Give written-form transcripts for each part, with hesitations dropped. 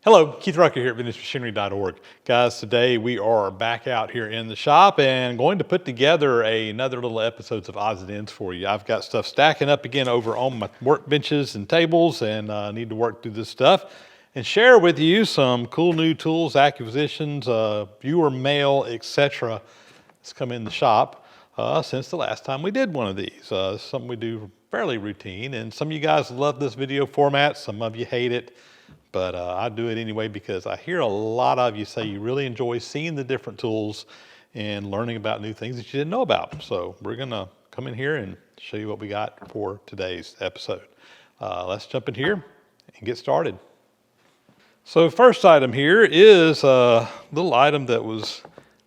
Hello, Keith Rucker here at VintageMachinery.org. Guys, today we are back out here in the shop and going to put together another little episodes of Odds and Ends for you. I've got stuff stacking up again over on my workbenches and tables, and need to work through this stuff and share with you some cool new tools, acquisitions, viewer mail, etc. that's come in the shop since the last time we did one of these. Something we do fairly routine, and some of you guys love this video format, some of you hate it. But I do it anyway because I hear a lot of you say you really enjoy seeing the different tools and learning about new things that you didn't know about. So we're gonna come in here and show you what we got for today's episode. Let's jump in here and get started. So first item here is a little item that was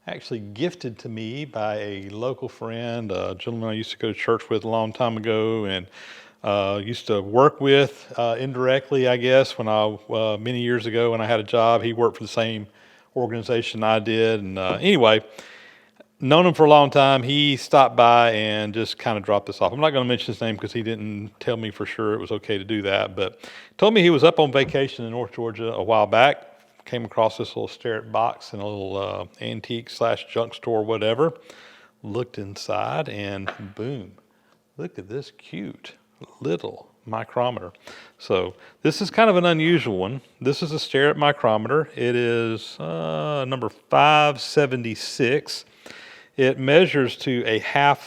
actually gifted to me by a local friend, a gentleman I used to go to church with a long time ago, and used to work with indirectly, I guess, when many years ago when I had a job. He worked for the same organization I did, and anyway, known him for a long time. He stopped by and just kind of dropped this off. I'm not going to mention his name because he didn't tell me for sure it was okay to do that, but told me he was up on vacation in North Georgia a while back, came across this little Starrett box in a little antique / junk store, whatever, looked inside, and boom, look at this cute little micrometer. So this is kind of an unusual one. This is a Starrett micrometer. It is number 576. It measures to a 1/2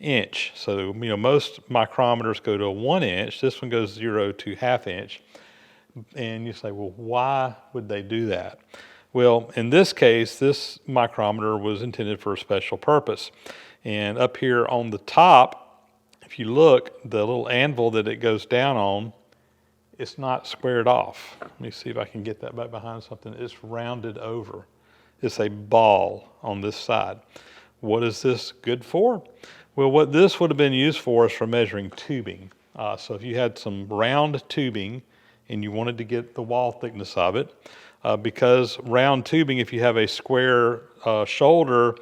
inch. So most micrometers go to a 1 inch. This one goes 0 to 1/2 inch. And you say, well, why would they do that? Well, in this case, this micrometer was intended for a special purpose. And up here on the top, if you look, the little anvil that it goes down on, it's not squared off. Let me see if I can get that back behind something. It's rounded over. It's a ball on this side. What is this good for? Well, what this would have been used for is for measuring tubing. So if you had some round tubing and you wanted to get the wall thickness of it, because round tubing, if you have a square shoulder,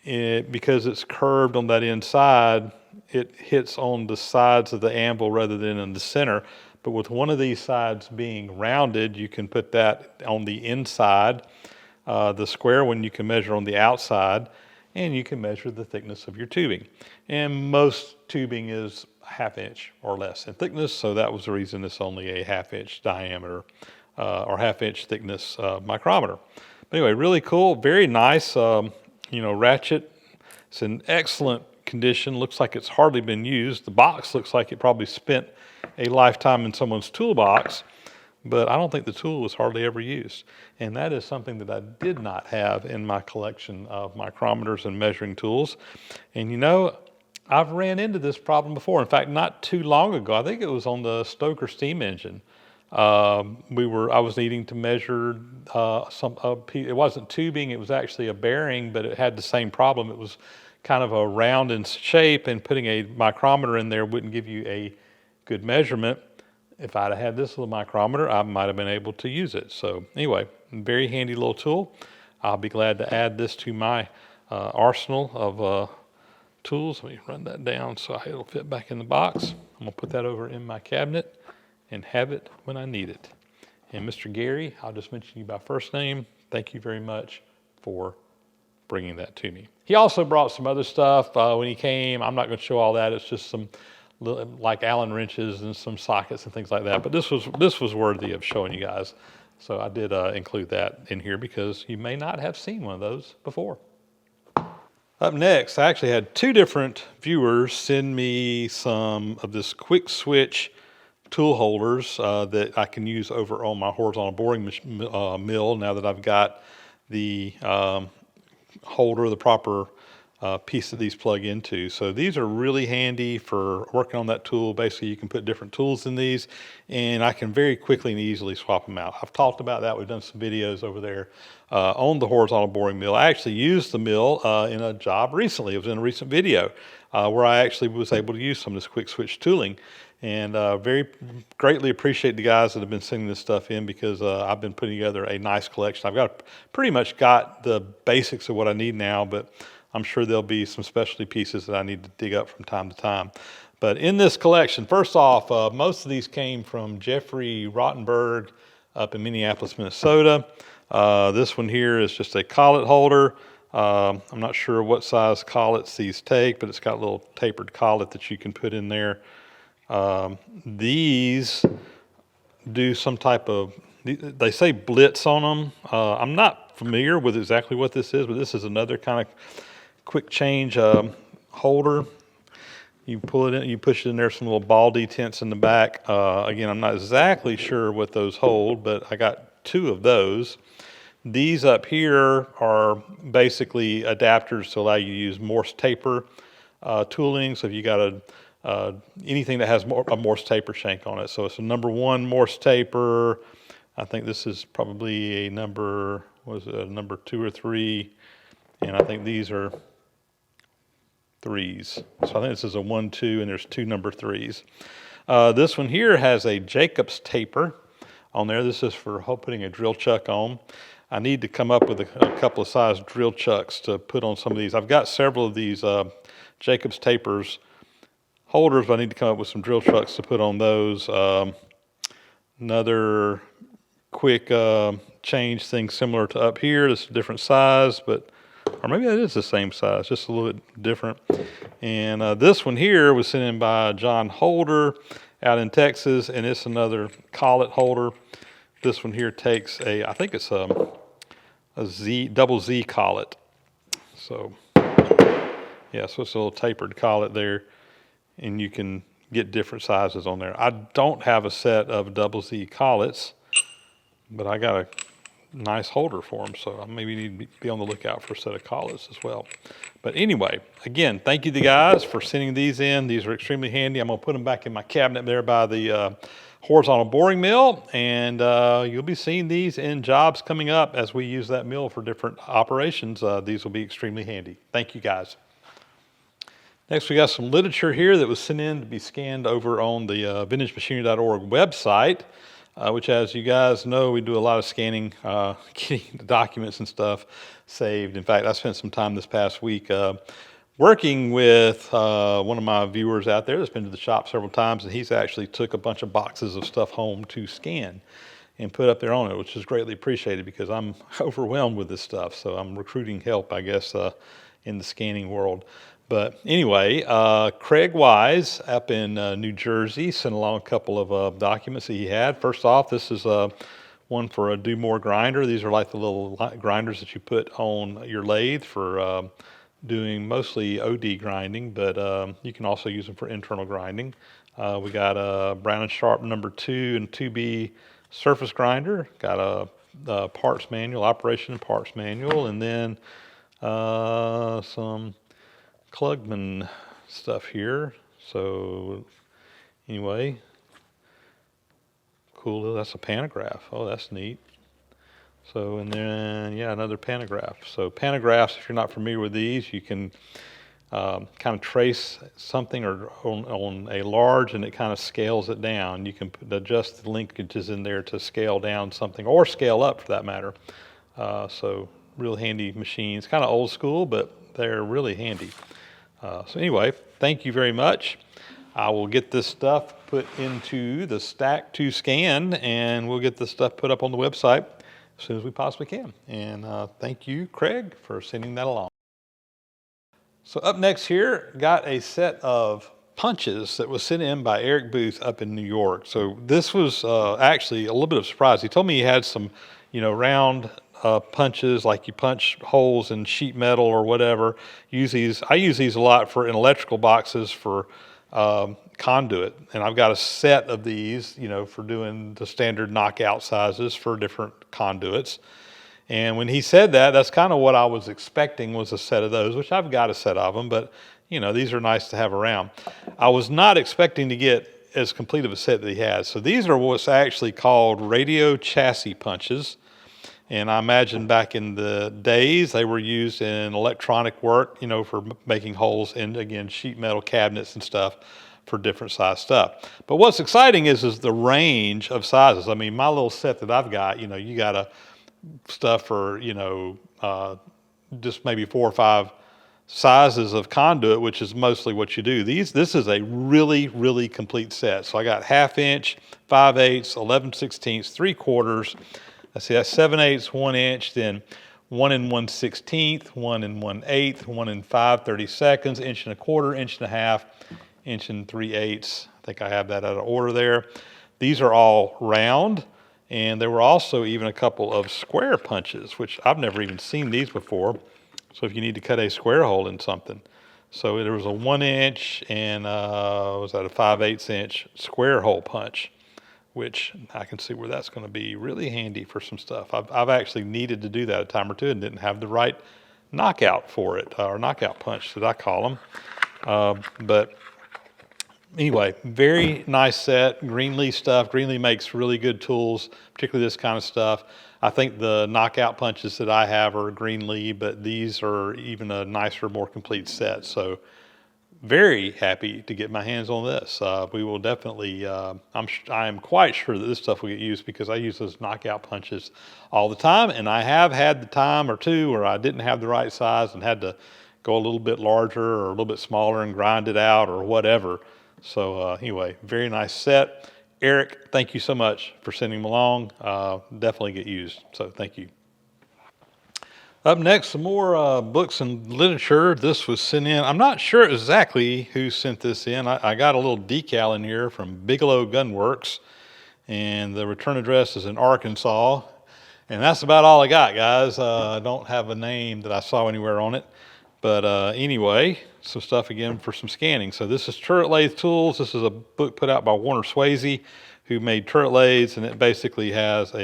because it's curved on that inside, it hits on the sides of the anvil rather than in the center. But with one of these sides being rounded, you can put that on the inside. The square one you can measure on the outside, and you can measure the thickness of your tubing. And most tubing is 1/2 inch or less in thickness, so that was the reason it's only a 1/2 inch diameter or 1/2 inch thickness micrometer. But anyway, really cool, very nice, ratchet. It's in excellent condition. Looks like it's hardly been used. The box looks like it probably spent a lifetime in someone's toolbox, but I don't think the tool was hardly ever used. And that is something that I did not have in my collection of micrometers and measuring tools. And I've ran into this problem before. In fact, not too long ago, I think it was on the Stoker steam engine. I was needing to measure it wasn't tubing, it was actually a bearing, but it had the same problem. It was kind of a round in shape, and putting a micrometer in there wouldn't give you a good measurement. If I'd have had this little micrometer, I might have been able to use it. So anyway, very handy little tool. I'll be glad to add this to my arsenal of tools. Let me run that down so it'll fit back in the box. I'm gonna put that over in my cabinet and have it when I need it. And Mr. Gary, I'll just mention you by first name. Thank you very much for bringing that to me. He also brought some other stuff when he came. I'm not going to show all that. It's just some like Allen wrenches and some sockets and things like that. But this was worthy of showing you guys. So I did include that in here because you may not have seen one of those before. Up next, I actually had 2 different viewers send me some of this quick switch tool holders that I can use over on my horizontal boring mill now that I've got the holder, the proper piece that these plug into. So these are really handy for working on that tool. Basically, you can put different tools in these, and I can very quickly and easily swap them out. I've talked about that. We've done some videos over there on the horizontal boring mill. I actually used the mill in a job recently. It was in a recent video where I actually was able to use some of this quick switch tooling. And very greatly appreciate the guys that have been sending this stuff in because I've been putting together a nice collection. Pretty much got the basics of what I need now, but I'm sure there'll be some specialty pieces that I need to dig up from time to time. But in this collection, first off, most of these came from Jeffrey Rottenberg up in Minneapolis, Minnesota. This one here is just a collet holder. I'm not sure what size collets these take, but it's got a little tapered collet that you can put in there. These do some type of, they say blitz on them. I'm not familiar with exactly what this is, but this is another kind of quick change holder. You pull it in, you push it in there, some little ball detents in the back. Again, I'm not exactly sure what those hold, but I got 2 of those. These up here are basically adapters to allow you to use Morse taper tooling. So if you got anything that has a Morse taper shank on it. So it's a number 1 Morse taper. I think this is probably a number, was it a number 2 or 3? And I think these are 3s. So I think this is a 1, 2, and there's 2 number 3s. This one here has a Jacobs taper on there. This is for putting a drill chuck on. I need to come up with a couple of size drill chucks to put on some of these. I've got several of these Jacobs tapers holders, but I need to come up with some drill chucks to put on those. Another quick change thing similar to up here. This is a different size, but or maybe that is the same size, just a little bit different. And this one here was sent in by John Holder out in Texas, and it's another collet holder. This one here takes a, I think it's a double Z collet. So yeah, so it's a little tapered collet there, and you can get different sizes on there. I don't have a set of double Z collets, but I got a nice holder for them, so I maybe need to be on the lookout for a set of collets as well. But anyway, again, thank you to the guys for sending these in. These are extremely handy. I'm going to put them back in my cabinet there by the horizontal boring mill, and you'll be seeing these in jobs coming up as we use that mill for different operations. These will be extremely handy. Thank you, guys. Next, we got some literature here that was sent in to be scanned over on the VintageMachinery.org website. Which, as you guys know, we do a lot of scanning, getting the documents and stuff saved. In fact, I spent some time this past week working with one of my viewers out there that's been to the shop several times, and he's actually took a bunch of boxes of stuff home to scan and put up there on it, which is greatly appreciated because I'm overwhelmed with this stuff. So I'm recruiting help, I guess, in the scanning world. But anyway, Craig Wise up in New Jersey sent along a couple of documents that he had. First off, this is one for a do more grinder. These are like the little grinders that you put on your lathe for doing mostly OD grinding, but you can also use them for internal grinding. We got a Brown & Sharp number 2 and 2B surface grinder. Got a parts manual, operation and parts manual, and then some Klugman stuff here. So anyway, cool. That's a pantograph. Oh, that's neat. So, and then, yeah, another pantograph. So pantographs, if you're not familiar with these, you can kind of trace something or on a large, and it kind of scales it down. You can adjust the linkages in there to scale down something or scale up for that matter. So real handy machines, kind of old school, but they're really handy. So anyway, thank you very much. I will get this stuff put into the stack to scan, and we'll get this stuff put up on the website as soon as we possibly can. And thank you, Craig, for sending that along. So up next here, got a set of punches that was sent in by Eric Booth up in New York. So this was actually a little bit of a surprise. He told me he had some, round punches, like you punch holes in sheet metal or whatever. I use these a lot in electrical boxes for conduit, and I've got a set of these, for doing the standard knockout sizes for different conduits. And when he said that, that's kind of what I was expecting, was a set of those, which I've got a set of them, but these are nice to have around. I was not expecting to get as complete of a set that he has. So these are what's actually called radio chassis punches. And I imagine back in the days, they were used in electronic work, for making holes in, again, sheet metal cabinets and stuff for different size stuff. But what's exciting is the range of sizes. I mean, my little set that I've got, you got stuff for, just maybe 4 or 5 sizes of conduit, which is mostly what you do. This is a really, really complete set. So I got 1/2 inch, 5/8, 11/16, 3/4. Let's see, that's 7/8, 1 inch, then 1 1/16, 1 1/8, 1 5/32, 1 1/4 inch, 1.5 inch, 3/8. I think I have that out of order there. These are all round, and there were also even a couple of square punches, which I've never even seen these before. So if you need to cut a square hole in something. So there was a 1 inch and was that a 5/8 inch square hole punch, which I can see where that's going to be really handy for some stuff. I've actually needed to do that a time or two and didn't have the right knockout for it, or knockout punch that I call them. But anyway, very nice set. Greenlee stuff. Greenlee makes really good tools, particularly this kind of stuff. I think the knockout punches that I have are Greenlee, but these are even a nicer, more complete set. So very happy to get my hands on this. We will definitely, I am quite sure that this stuff will get used because I use those knockout punches all the time. And I have had the time or two where I didn't have the right size and had to go a little bit larger or a little bit smaller and grind it out or whatever. So anyway, very nice set. Eric, thank you so much for sending them along. Definitely get used, so thank you. Up next, some more books and literature. This was sent in. I'm not sure exactly who sent this in. I got a little decal in here from Bigelow Gun Works, and the return address is in Arkansas. And that's about all I got, guys. I don't have a name that I saw anywhere on it. But anyway, some stuff again for some scanning. So this is Turret Lathe Tools. This is a book put out by Warner Swayze, who made turret lathes, and it basically has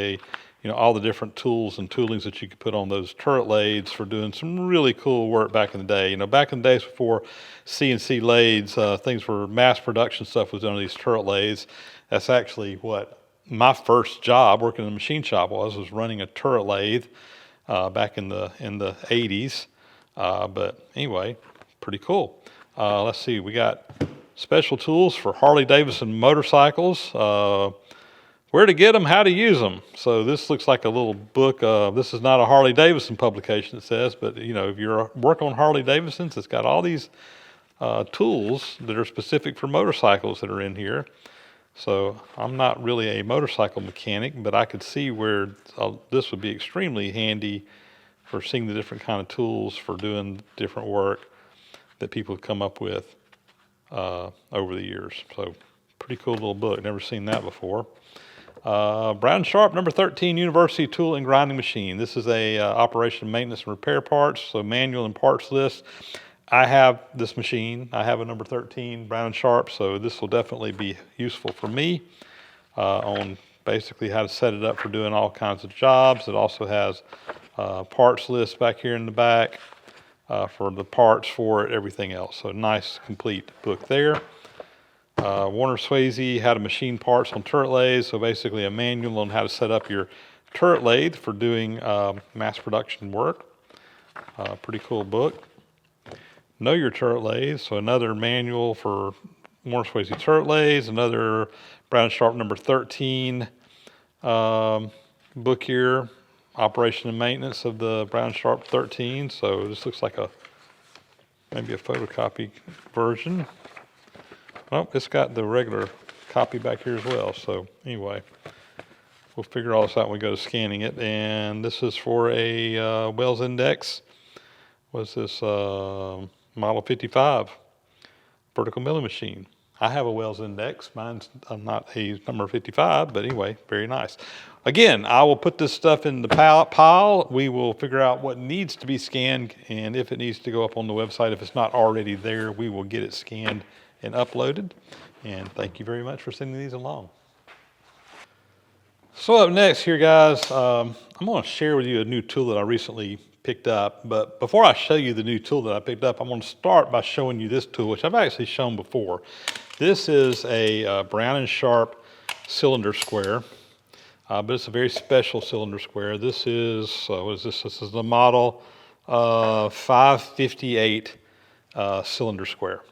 all the different tools and toolings that you could put on those turret lathes for doing some really cool work back in the day. Back in the days before CNC lathes, things were mass production stuff was done on these turret lathes. That's actually what my first job working in a machine shop was running a turret lathe back in the 80s. But anyway, pretty cool. Let's see, we got special tools for Harley-Davidson motorcycles, where to get them, how to use them. So this looks like a little book. This is not a Harley-Davidson publication, it says, but if you're working on Harley-Davidsons, it's got all these tools that are specific for motorcycles that are in here. So I'm not really a motorcycle mechanic, but I could see where this would be extremely handy for seeing the different kind of tools for doing different work that people have come up with over the years. So pretty cool little book. Never seen that before. Brown Sharp number 13 University Tool and Grinding Machine. This is a operation, maintenance, and repair parts, so manual and parts list. I have this machine. I have a number 13 Brown Sharp, so this will definitely be useful for me on basically how to set it up for doing all kinds of jobs. It also has parts list back here in the back for the parts for it, everything else. So nice, complete book there. Warner Swayze, how to machine parts on turret lathes. So basically a manual on how to set up your turret lathe for doing mass production work. Pretty cool book. Know Your Turret Lathe. So another manual for Warner Swayze turret lathes. Another Brown Sharp number 13 book here. Operation and maintenance of the Brown Sharp 13. So this looks like maybe a photocopy version. Oh, it's got the regular copy back here as well. So anyway, we'll figure all this out when we go to scanning it. And this is for a Wells Index. What's this? Model 55 vertical milling machine. I have a Wells Index. Mine's not a number 55, but anyway, very nice. Again, I will put this stuff in the pile. We will figure out what needs to be scanned, and if it needs to go up on the website, if it's not already there, we will get it scanned and uploaded. And thank you very much for sending these along. So up next here, guys, I'm going to share with you a new tool that I recently picked up. But before I show you the new tool that I picked up, I'm going to start by showing you this tool, which I've actually shown before. This is a Brown & Sharp cylinder square, but it's a very special cylinder square. This is, what is this? This is the model 558 cylinder square.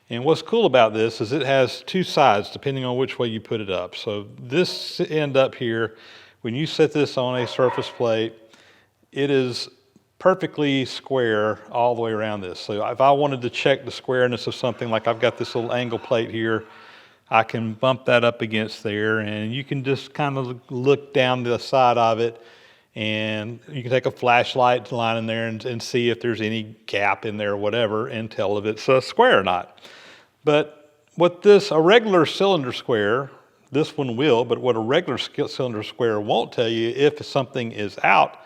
And what's cool about this is it has two sides depending on which way you put it up. So this end up here, when you set this on a surface plate, it is perfectly square all the way around this. So if I wanted to check the squareness of something, like I've got this little angle plate here, I can bump that up against there, and you can just kind of look down the side of it, and you can take a flashlight line in there and see if there's any gap in there or whatever, and tell if it's a square or not. But what a regular cylinder square, this one will, but what a regular cylinder square won't tell you, if something is out,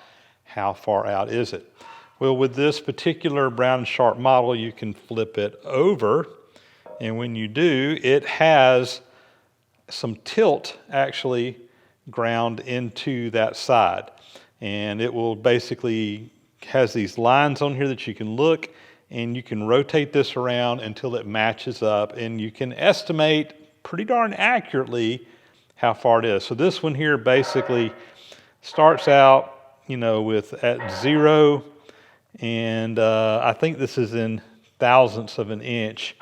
how far out is it? Well, with this particular Brown and Sharp model, you can flip it over, and when you do, it has some tilt actually ground into that side. And it will basically has these lines on here that you can look, and you can rotate this around until it matches up, and you can estimate pretty darn accurately how far it is. So this one here basically starts out, with at 0, and I think this is in thousandths of an inch.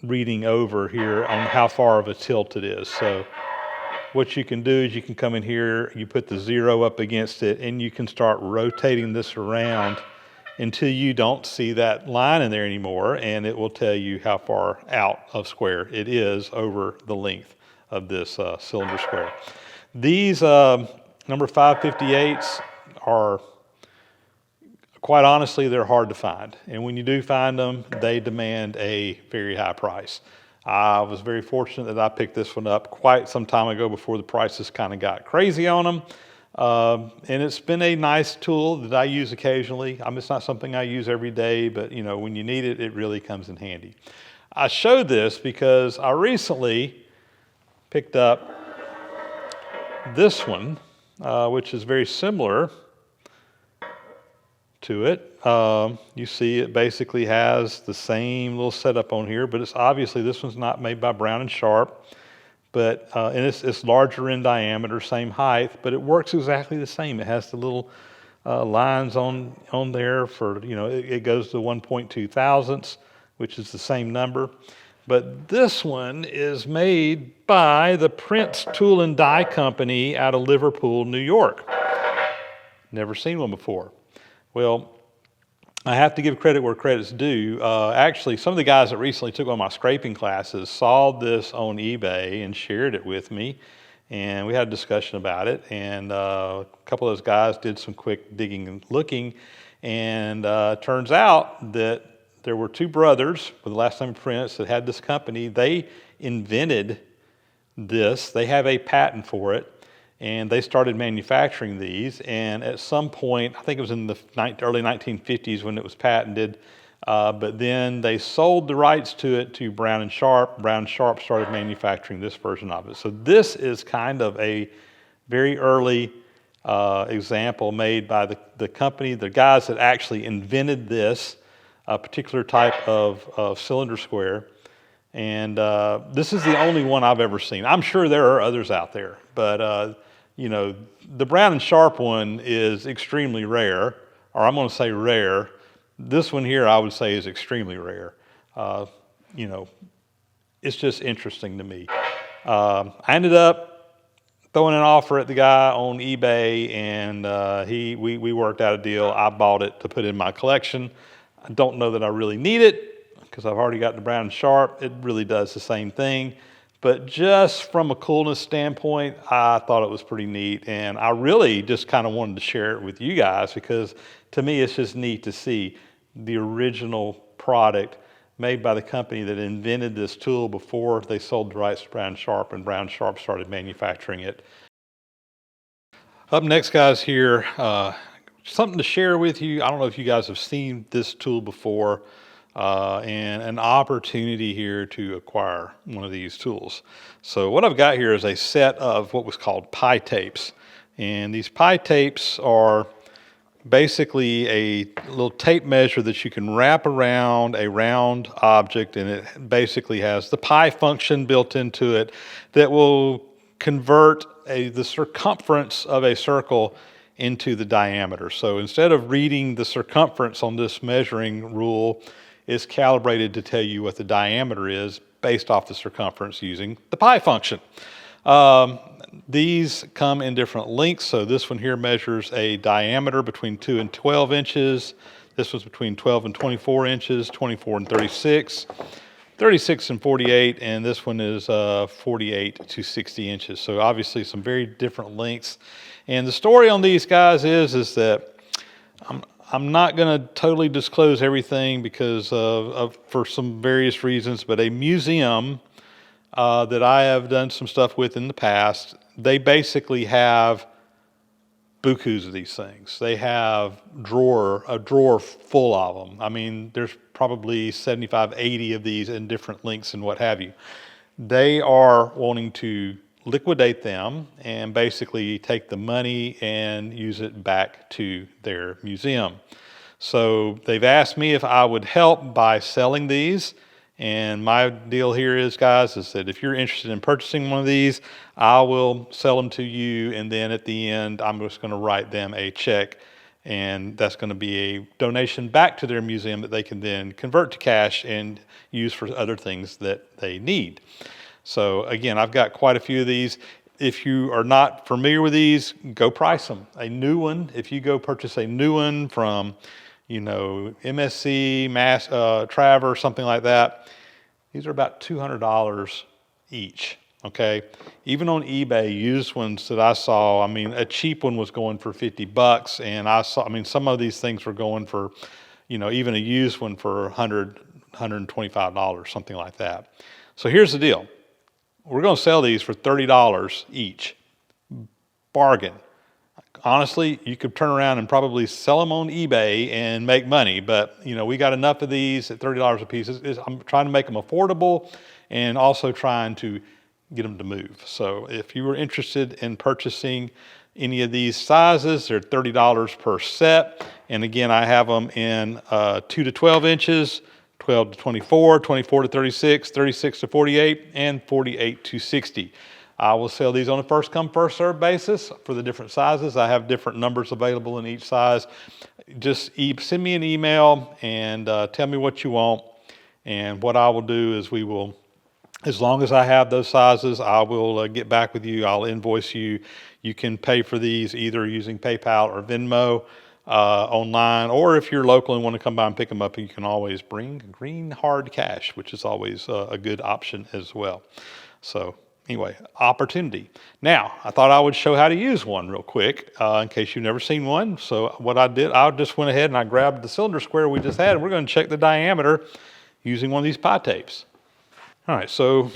Reading over here on how far of a tilt it is. So what you can do is you can come in here, you put the 0 up against it, and you can start rotating this around until you don't see that line in there anymore, and it will tell you how far out of square it is over the length of this cylinder square. These number 558s are, quite honestly, they're hard to find. And when you do find them, they demand a very high price. I was very fortunate that I picked this one up quite some time ago before the prices kind of got crazy on them. And it's been a nice tool that I use occasionally. It's not something I use every day, but when you need it, it really comes in handy. I showed this because I recently picked up this one, which is very similar to it. You see it basically has the same little setup on here, but it's obviously, this one's not made by Brown and Sharp, but and it's larger in diameter, same height, but it works exactly the same. It has the little lines on there for, it goes to 1.2 thousandths, which is the same number. But this one is made by the Prince Tool and Die Company out of Liverpool, New York. Never seen one before. Well, I have to give credit where credit's due. Actually, some of the guys that recently took one of my scraping classes saw this on eBay and shared it with me, and we had a discussion about it. And a couple of those guys did some quick digging and looking, and turns out that there were two brothers with the last name Prince that had this company. They invented this. They have a patent for it. And they started manufacturing these, and at some point, I think it was in the early 1950s when it was patented, but then they sold the rights to it to Brown and Sharp. Brown and Sharp started manufacturing this version of it. So this is kind of a very early example made by the company, the guys that actually invented this particular type of cylinder square. And this is the only one I've ever seen. I'm sure there are others out there, but the Brown and Sharp one is extremely rare, or I'm going to say rare. This one here, I would say, is extremely rare. It's just interesting to me. I ended up throwing an offer at the guy on eBay, and we worked out a deal. I bought it to put in my collection. I don't know that I really need it because I've already got the Brown and Sharp. It really does the same thing. But just from a coolness standpoint, I thought it was pretty neat. And I really just kind of wanted to share it with you guys because to me, it's just neat to see the original product made by the company that invented this tool before they sold the rights to Brown Sharp, and Brown Sharp started manufacturing it. Up next, guys, here, something to share with you. I don't know if you guys have seen this tool before. And an opportunity here to acquire one of these tools. So what I've got here is a set of what was called pie tapes. And these pie tapes are basically a little tape measure that you can wrap around a round object, and it basically has the pi function built into it that will convert the circumference of a circle into the diameter. So instead of reading the circumference on this measuring rule, is calibrated to tell you what the diameter is based off the circumference using the pi function. Now These come in different lengths. So this one here measures a diameter between 2 and 12 inches. This was between 12 and 24 inches, 24 and 36, 36 and 48, and this one is 48 to 60 inches. So obviously some very different lengths. And the story on these guys is that I'm not going to totally disclose everything because for some various reasons, but a museum that I have done some stuff with in the past, they basically have bukus of these things. They have a drawer full of them. I mean, there's probably 75, 80 of these in different lengths and what have you. They are wanting to liquidate them and basically take the money and use it back to their museum. So they've asked me if I would help by selling these. And my deal here is, guys, is that if you're interested in purchasing one of these, I will sell them to you. And then at the end, I'm just going to write them a check. And that's going to be a donation back to their museum that they can then convert to cash and use for other things that they need. So again, I've got quite a few of these. If you are not familiar with these, go price them. A new one, if you go purchase a new one from, MSC, Traver, something like that, these are about $200 each, okay? Even on eBay, used ones that I saw, I mean, a cheap one was going for $50, and some of these things were going for, even a used one for $100, $125, something like that. So here's the deal. We're going to sell these for $30 each. Bargain. Honestly, you could turn around and probably sell them on eBay and make money, but we got enough of these at $30 a piece. I'm trying to make them affordable and also trying to get them to move. So if you were interested in purchasing any of these sizes, they're $30 per set. And again, I have them in 2 to 12 inches, 12 to 24, 24 to 36, 36 to 48, and 48 to 60. I will sell these on a first come, first served basis for the different sizes. I have different numbers available in each size. Just send me an email and tell me what you want. And what I will do is as long as I have those sizes, I will get back with you. I'll invoice you. You can pay for these either using PayPal or Venmo online, or if you're local and want to come by and pick them up, you can always bring green hard cash, which is always a good option as well. So anyway, opportunity. Now, I thought I would show how to use one real quick in case you've never seen one. So what I did, I just went ahead and I grabbed the cylinder square we just had, and we're going to check the diameter using one of these pie tapes. All right, so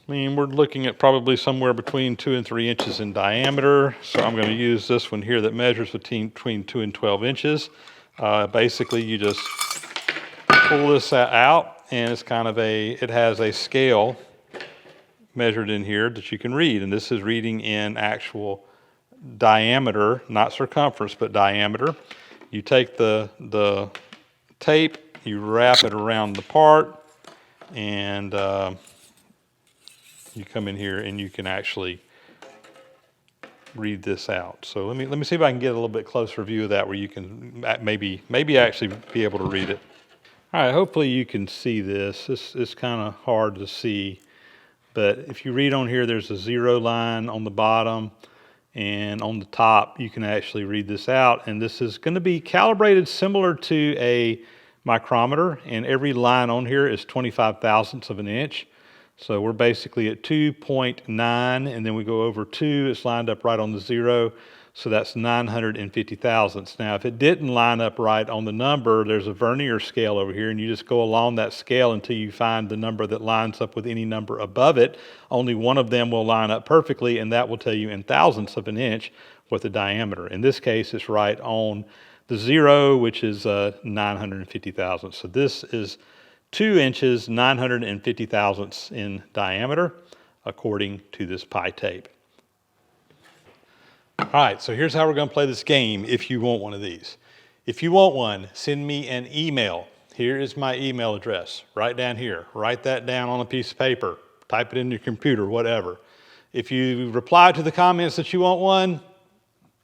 we're looking at probably somewhere between 2 and 3 inches in diameter. So I'm going to use this one here that measures between 2 and 12 inches. Basically, you just pull this out, and it's it has a scale measured in here that you can read, and this is reading in actual diameter, not circumference, but diameter. You take the tape, you wrap it around the part, and you come in here and you can actually read this out. So let me see if I can get a little bit closer view of that where you can maybe actually be able to read it. All right, hopefully you can see this. This is kind of hard to see. But if you read on here, there's a 0 line on the bottom, and on the top, you can actually read this out. And this is going to be calibrated similar to a micrometer, and every line on here is 25 thousandths of an inch. So we're basically at 2.9, and then we go over 2, it's lined up right on the 0. So that's 950 thousandths. Now, if it didn't line up right on the number, there's a vernier scale over here, and you just go along that scale until you find the number that lines up with any number above it. Only one of them will line up perfectly, and that will tell you in thousandths of an inch what the diameter. In this case, it's right on the 0, which is 950 thousandths. So this is 2 inches, 950 thousandths in diameter, according to this pie tape. All right, so here's how we're going to play this game if you want one of these. If you want one, send me an email. Here is my email address, right down here. Write that down on a piece of paper. Type it in your computer, whatever. If you reply to the comments that you want one,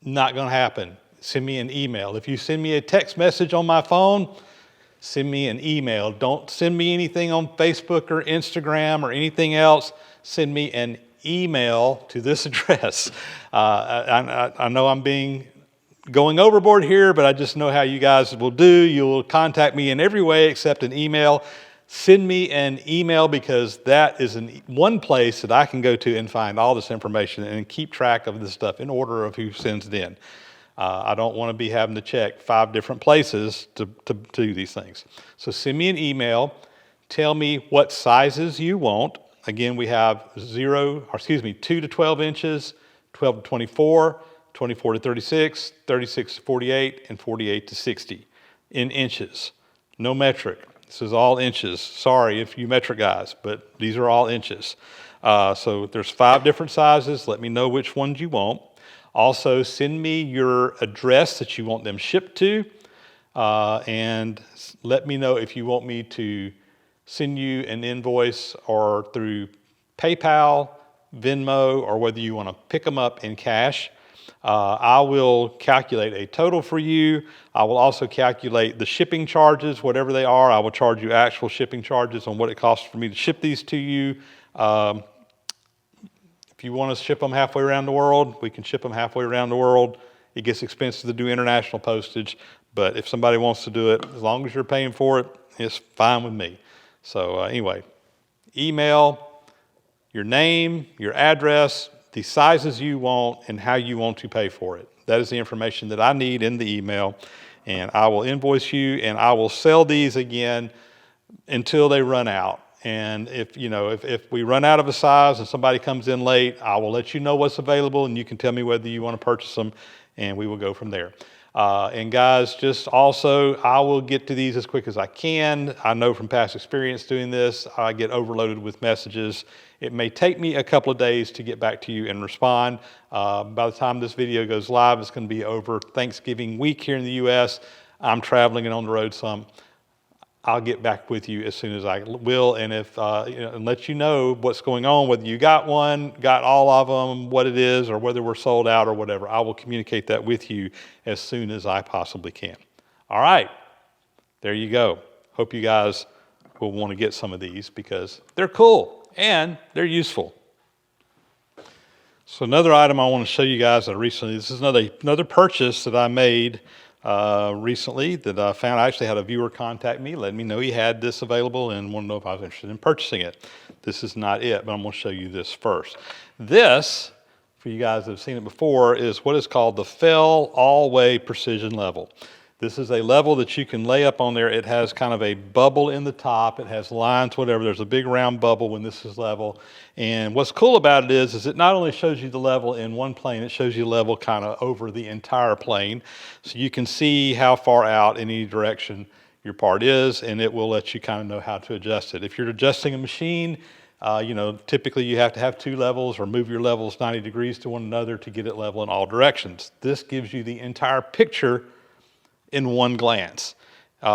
not going to happen. Send me an email. If you send me a text message on my phone, send me an email. Don't send me anything on Facebook or Instagram or anything else. Send me an email to this address. I know I'm going overboard here, but I just know how you guys will do. You'll contact me in every way except an email. Send me an email, because that is one place that I can go to and find all this information and keep track of this stuff in order of who sends it in. I don't want to be having to check 5 different places to do these things. So send me an email. Tell me what sizes you want. Again, we have 2 to 12 inches, 12 to 24, 24 to 36, 36 to 48, and 48 to 60 in inches. No metric. This is all inches. Sorry if you metric guys, but these are all inches. So there's 5 different sizes. Let me know which ones you want. Also, send me your address that you want them shipped to, and let me know if you want me to send you an invoice or through PayPal, Venmo, or whether you want to pick them up in cash. I will calculate a total for you. I will also calculate the shipping charges, whatever they are. I will charge you actual shipping charges on what it costs for me to ship these to you. If you want to ship them halfway around the world, we can ship them halfway around the world. It gets expensive to do international postage, but if somebody wants to do it, as long as you're paying for it, it's fine with me. So anyway, email, your name, your address, the sizes you want, and how you want to pay for it. That is the information that I need in the email, and I will invoice you, and I will sell these again until they run out. And if we run out of a size and somebody comes in late, I will let you know what's available, and you can tell me whether you want to purchase them, and we will go from there. And guys, just also, I will get to these as quick as I can. I know from past experience doing this, I get overloaded with messages. It may take me a couple of days to get back to you and respond. By the time this video goes live, it's going to be over Thanksgiving week here in the U.S. I'm traveling and on the road some. I'll get back with you as soon as I will, and and let you know what's going on, whether you got one, got all of them, what it is, or whether we're sold out or whatever. I will communicate that with you as soon as I possibly can. All right, there you go. Hope you guys will want to get some of these because they're cool and they're useful. So another item I want to show you guys that recently, this is another purchase that I made recently that I found. I actually had a viewer contact me, letting me know he had this available and wanted to know if I was interested in purchasing it. This is not it, but I'm going to show you this first. This, for you guys that have seen it before, is what is called the Fell All-Way Precision Level. This is a level that you can lay up on there. It has kind of a bubble in the top. It has lines, whatever. There's a big round bubble when this is level. And what's cool about it is it not only shows you the level in one plane, it shows you level kind of over the entire plane. So you can see how far out in any direction your part is, and it will let you kind of know how to adjust it. If you're adjusting a machine, typically you have to have 2 levels or move your levels 90 degrees to one another to get it level in all directions. This gives you the entire picture in one glance.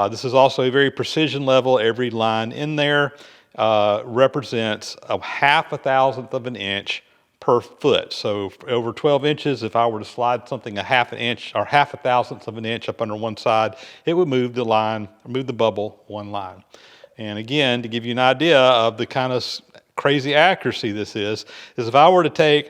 This is also a very precision level. Every line in there represents a 1/2 of an inch per foot. So over 12 inches, if I were to slide something 1/2 inch or 1/2 of an inch up under one side, it would move the line, move the bubble 1 line. And again, to give you an idea of the kind of crazy accuracy this is if I were to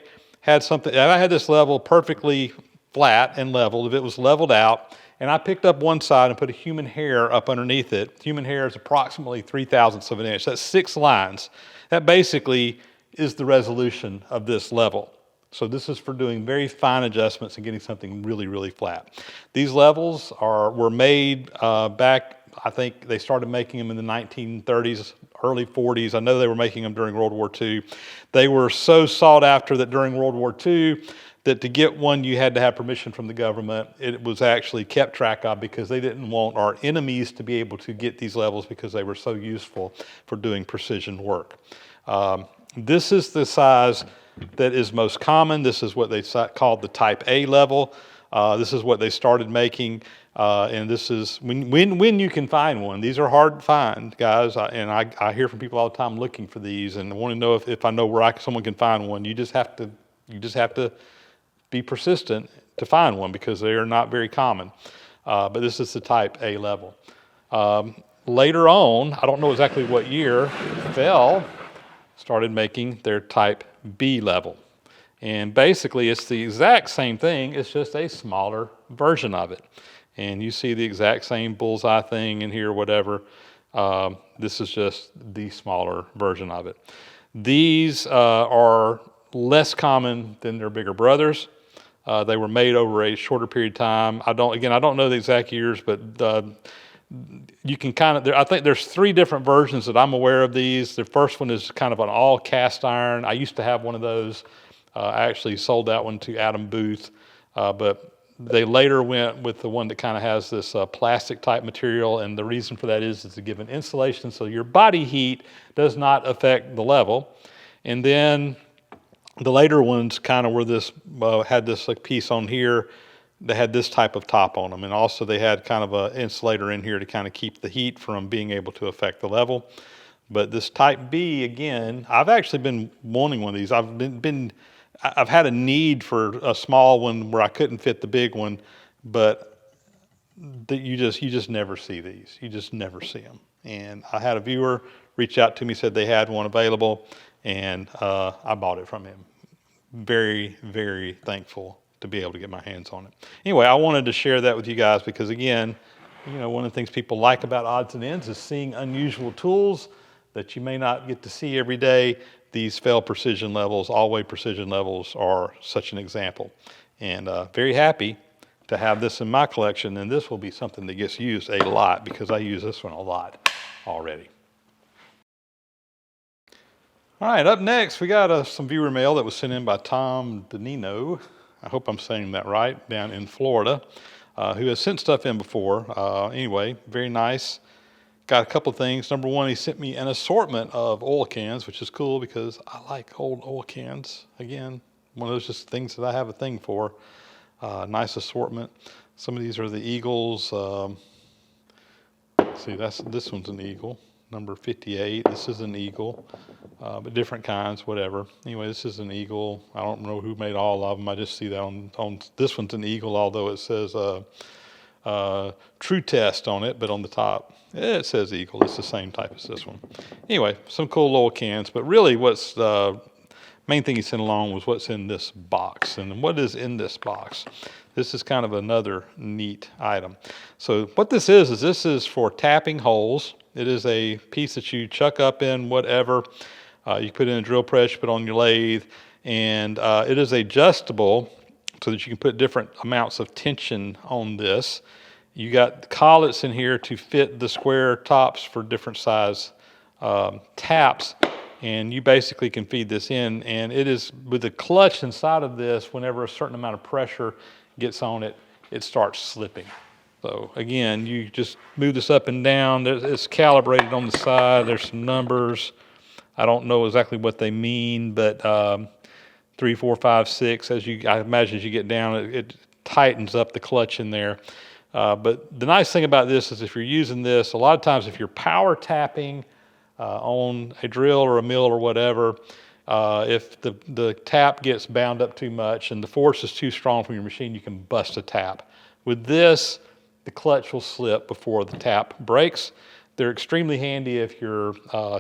if I had this level perfectly flat and leveled, if it was leveled out, and I picked up one side and put a human hair up underneath it. Human hair is approximately 3/1000 of an inch. That's 6 lines. That basically is the resolution of this level. So this is for doing very fine adjustments and getting something really, really flat. These levels were made back, I think they started making them in the 1930s, early 40s. I know they were making them during World War II. They were so sought after that during World War II, that to get one, you had to have permission from the government. It was actually kept track of because they didn't want our enemies to be able to get these levels because they were so useful for doing precision work. This is the size that is most common. This is what they called the Type A level. This is what they started making. And this is when you can find one. These are hard to find, guys. I hear from people all the time looking for these and want to know if I know where someone can find one. You just have to be persistent to find one because they are not very common. But this is the Type A level. Later on, I don't know exactly what year, Fell started making their Type B level. And basically it's the exact same thing, it's just a smaller version of it. And you see the exact same bullseye thing in here, whatever. This is just the smaller version of it. These are less common than their bigger brothers. They were made over a shorter period of time. I don't know the exact years, but you can I think there's 3 different versions that I'm aware of these. The first one is kind of an all cast iron. I used to have one of those. I actually sold that one to Adam Booth, but they later went with the one that kind of has this plastic type material, and the reason for that is to give an insulation so your body heat does not affect the level. And then the later ones kind of were this, had this like piece on here. They had this type of top on them, and also they had kind of an insulator in here to kind of keep the heat from being able to affect the level. But this type B, again, I've actually been wanting one of these. I've had a need for a small one where I couldn't fit the big one, but you just never see these. You just never see them. And I had a viewer reach out to me, said they had one available, and I bought it from him. Very, very thankful to be able to get my hands on it. Anyway, I wanted to share that with you guys because, again, one of the things people like about odds and ends is seeing unusual tools that you may not get to see every day. These fail precision levels, all-way precision levels are such an example. And very happy to have this in my collection, and this will be something that gets used a lot because I use this one a lot already. All right, up next, we got some viewer mail that was sent in by Tom Danino. I hope I'm saying that right, down in Florida, who has sent stuff in before. Anyway, very nice. Got a couple things. Number one, he sent me an assortment of oil cans, which is cool because I like old oil cans. Again, one of those just things that I have a thing for. Nice assortment. Some of these are the Eagles. See, this one's an Eagle, number 58. This is an Eagle, but different kinds, whatever. Anyway, this is an Eagle. I don't know who made all of them. I just see that on this one's an Eagle, although it says True Test on it, but on the top it says Eagle. It's the same type as this one. Anyway, some cool little cans, but really what's the main thing he sent along was what's in this box. And what is in this box? This is kind of another neat item. So what this is for tapping holes. It is a piece that you chuck up in whatever. You put in a drill press, you put on your lathe, and it is adjustable so that you can put different amounts of tension on this. You got collets in here to fit the square tops for different size taps, and you basically can feed this in, and it is with the clutch inside of this. Whenever a certain amount of pressure gets on it, it starts slipping. So again, you just move this up and down. It's calibrated on the side. There's some numbers. I don't know exactly what they mean, but 3, 4, 5, 6. I imagine as you get down, it tightens up the clutch in there. But the nice thing about this is if you're using this, a lot of times if you're power tapping on a drill or a mill or whatever, if the tap gets bound up too much and the force is too strong from your machine, you can bust a tap. With this, the clutch will slip before the tap breaks. They're extremely handy if you're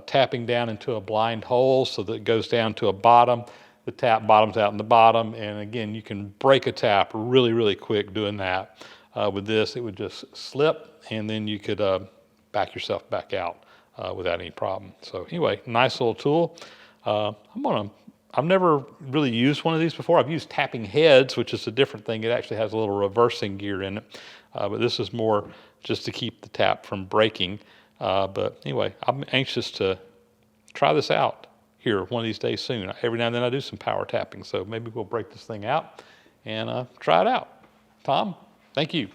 tapping down into a blind hole so that it goes down to a bottom. The tap bottoms out in the bottom, and again, you can break a tap really, really quick doing that. With this, it would just slip, and then you could back yourself back out without any problem. So anyway, nice little tool. I've never really used one of these before. I've used tapping heads, which is a different thing. It actually has a little reversing gear in it, but this is more just to keep the tap from breaking. But anyway, I'm anxious to try this out here one of these days soon. Every now and then I do some power tapping, so maybe we'll break this thing out and try it out. Tom, thank you.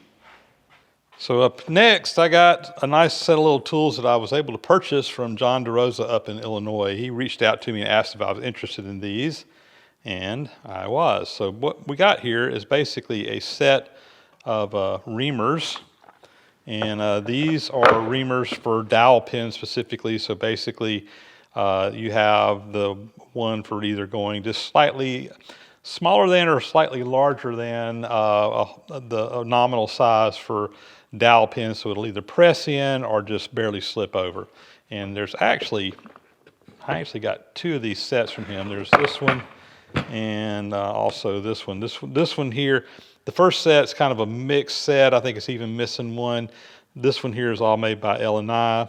So up next, I got a nice set of little tools that I was able to purchase from John DeRosa up in Illinois. He reached out to me and asked if I was interested in these, and I was. So what we got here is basically a set of reamers, and these are reamers for dowel pins specifically. So basically, you have the one for either going just slightly smaller than or slightly larger than the nominal size for dowel pins, so it'll either press in or just barely slip over. And there's actually I actually got 2 of these sets from him. There's this one and also this one. This one here, the first set's kind of a mixed set. I think it's even missing one. This one here is all made by L&I.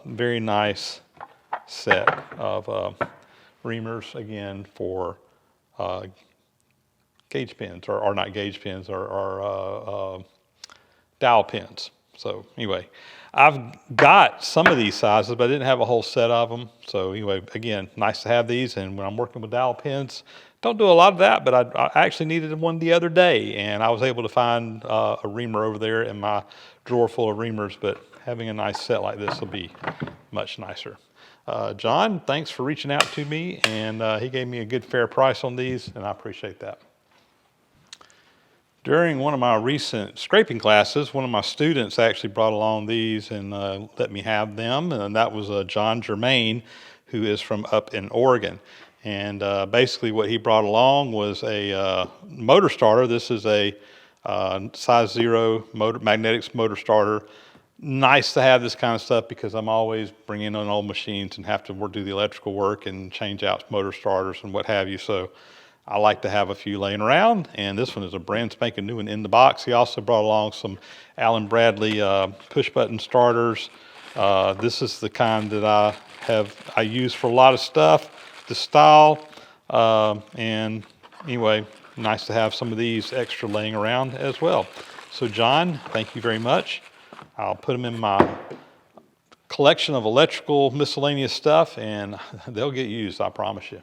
Very nice set of reamers, again, for gauge pins, or not gauge pins, or dowel pins. So anyway, I've got some of these sizes, but I didn't have a whole set of them. So anyway, again, nice to have these. And when I'm working with dowel pins, don't do a lot of that, but I actually needed one the other day, and I was able to find a reamer over there in my drawer full of reamers. But having a nice set like this will be much nicer. John, thanks for reaching out to me, and he gave me a good fair price on these, and I appreciate that. During one of my recent scraping classes, one of my students actually brought along these and let me have them, and that was John Germain, who is from up in Oregon. And basically what he brought along was a motor starter. This is a size 0 magnetics motor starter. Nice to have this kind of stuff because I'm always bringing in old machines and have to do the electrical work and change out motor starters and what have you. So I like to have a few laying around, and this one is a brand spanking new one in the box. He also brought along some Allen Bradley push button starters. This is the kind that I use for a lot of stuff, the style, and anyway, nice to have some of these extra laying around as well. So John, thank you very much. I'll put them in my collection of electrical miscellaneous stuff, and they'll get used, I promise you.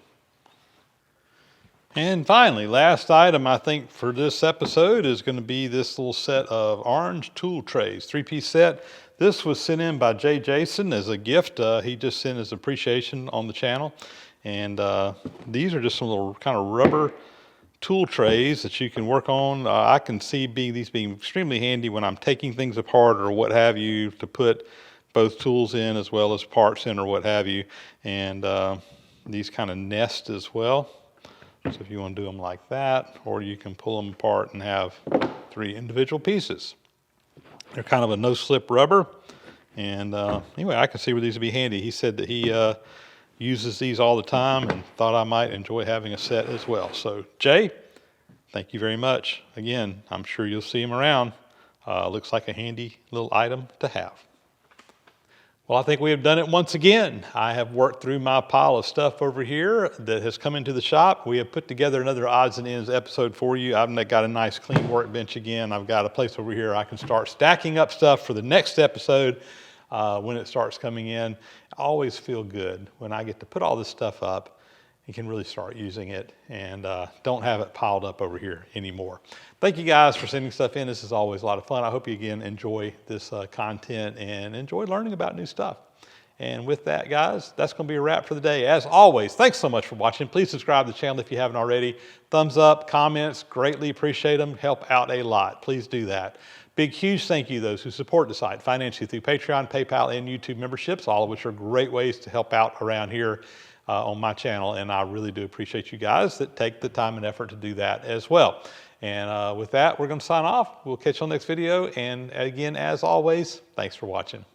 And finally, last item I think for this episode is going to be this little set of orange tool trays, 3-piece set. This was sent in by Jay Jason as a gift. He just sent his appreciation on the channel. And these are just some little kind of rubber tool trays that you can work on. I can see these being extremely handy when I'm taking things apart or what have you, to put both tools in as well as parts in or what have you. And these kind of nest as well. So if you want to do them like that, or you can pull them apart and have 3 individual pieces. They're kind of a no-slip rubber. And anyway, I can see where these would be handy. He said that he uses these all the time and thought I might enjoy having a set as well. So Jay, thank you very much. Again, I'm sure you'll see them around. Looks like a handy little item to have. Well, I think we have done it once again. I have worked through my pile of stuff over here that has come into the shop. We have put together another odds and ends episode for you. I've got a nice clean workbench again. I've got a place over here I can start stacking up stuff for the next episode when it starts coming in. I always feel good when I get to put all this stuff up and can really start using it and don't have it piled up over here anymore. Thank you guys for sending stuff in. This is always a lot of fun. I hope you again enjoy this content and enjoy learning about new stuff. And with that, guys, that's going to be a wrap for the day. As always, thanks so much for watching. Please subscribe to the channel if you haven't already. Thumbs up, comments, greatly appreciate them. Help out a lot. Please do that. Big, huge thank you to those who support the site financially through Patreon, PayPal, and YouTube memberships, all of which are great ways to help out around here on my channel. And I really do appreciate you guys that take the time and effort to do that as well. And with that, we're going to sign off. We'll catch you on the next video. And again, as always, thanks for watching.